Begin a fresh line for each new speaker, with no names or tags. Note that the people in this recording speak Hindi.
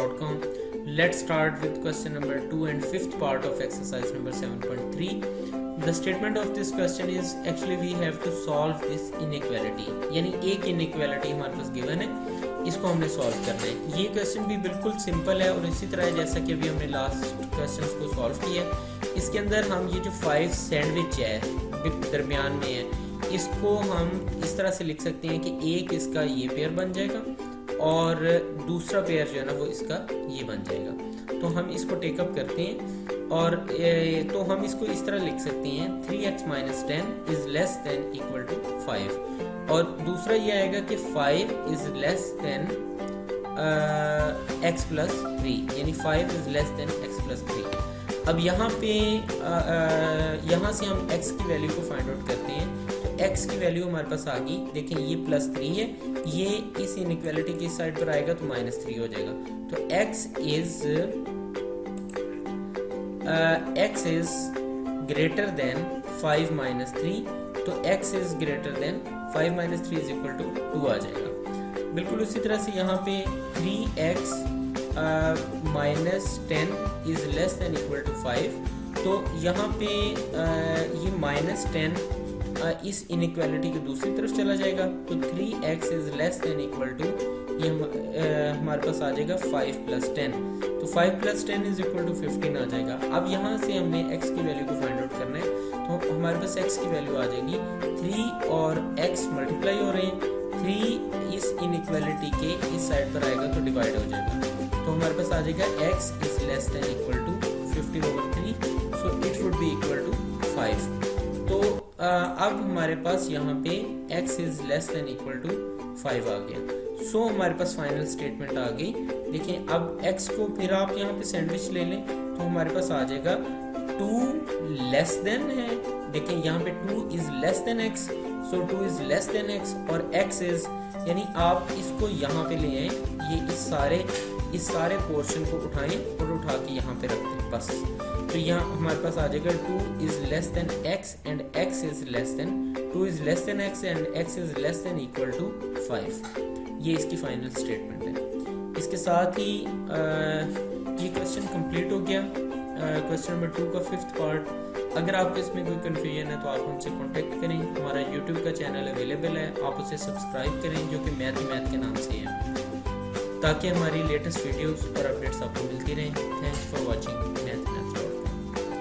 mathmaths.com. Let's start with question number 2 and fifth part of exercise number 7.3. The statement of this question is actually we have to solve this inequality. यानी एक inequality हमारे पास given है, इसको हमने सॉल्व करना है। ये क्वेश्चन भी बिल्कुल सिंपल है और इसी तरह जैसा कि अभी हमने लास्ट क्वेश्चंस को सॉल्व किया, इसके अंदर हम ये जो 5 सैंडविच है दरमियान में है, इसको हम इस तरह से लिख सकते हैं कि एक इसका ये पेयर बन जाएगा और दूसरा पेयर जो है ना वो इसका ये बन जाएगा। तो हम इसको टेकअप करते हैं और तो हम इसको इस तरह लिख सकते हैं 3x minus 10 is less than equal to 5 और दूसरा ये आएगा कि 5 is less than x plus 3 यानी 5 is less than x plus 3। अब यहाँ पे यहाँ से हम x की वैल्यू को फाइंड आउट करते हैं, तो x की वैल्यू हमारे पास आ गई। देखें ये +3 है, ये इस इनइक्वालिटी की साइड पर आएगा तो -3 हो जाएगा। तो x is greater than 5 minus 3, तो x is greater than 5 minus 3 is equal to 2 आ जाएगा। बिल्कुल उसी तरह से यहाँ पे 3x minus 10 is less than equal to 5, तो यहाँ पे ये -10 इस इनइक्वालिटी की दूसरी तरफ चला जाएगा, तो 3x is less than equal to ये हमारे पास आ जाएगा 5 plus 10, तो 5 plus 10 is equal to 15 आ जाएगा। अब यहाँ से हमने x की वैल्यू को फाइंड आउट करना है, तो हमारे पास x की वैल्यू आ जाएगी 3 और x मल्टीप्लाई हो रहे हैं, 3 इस इनइक्वालिटी के इस साइड पर आएगा तो डिवाइड हो जाएगा, तो हमारे पास आ जाएगा x is less than equal to 15/3, so it would be equal to 5। तो अब हमारे पास यहाँ पे x is less than equal to 5 आ गया। सो हमारे पास फाइनल स्टेटमेंट आ गई। देखें अब x को फिर आप यहाँ पे सैंडविच ले लें तो हमारे पास आ जाएगा 2 लेस देन है। देखें यहाँ पे 2 is less than x, so 2 is less than x और x is, यानी आप इसको यहाँ पे ले आए, ये इस सारे पोर्शन को उठाएं और उठा के यहाँ पे रख दें बस। तो यहाँ हमारे पास आ जाएगा 2 is less than x and x is less than 2 is less than x and x is less than equal to 5। ये इसकी फाइनल स्टेटमेंट है। इसके साथ ही ये क्वेश्चन कंप्लीट हो गया, क्वेश्चन नंबर 2 का 5th पार्ट। अगर आपको इसमें कोई कन्फ्यूजन है तो आप हमसे कांटेक्ट करें। हमारा यूट्यूब का चैनल अवेलेबल है, आप उसे सब्सक्राइब करें जो कि मैथ के नाम से है, ताकि हमारी लेटेस्ट वीडियोस और अपडेट्स आपको मिलती रहें। Thanks for watching math.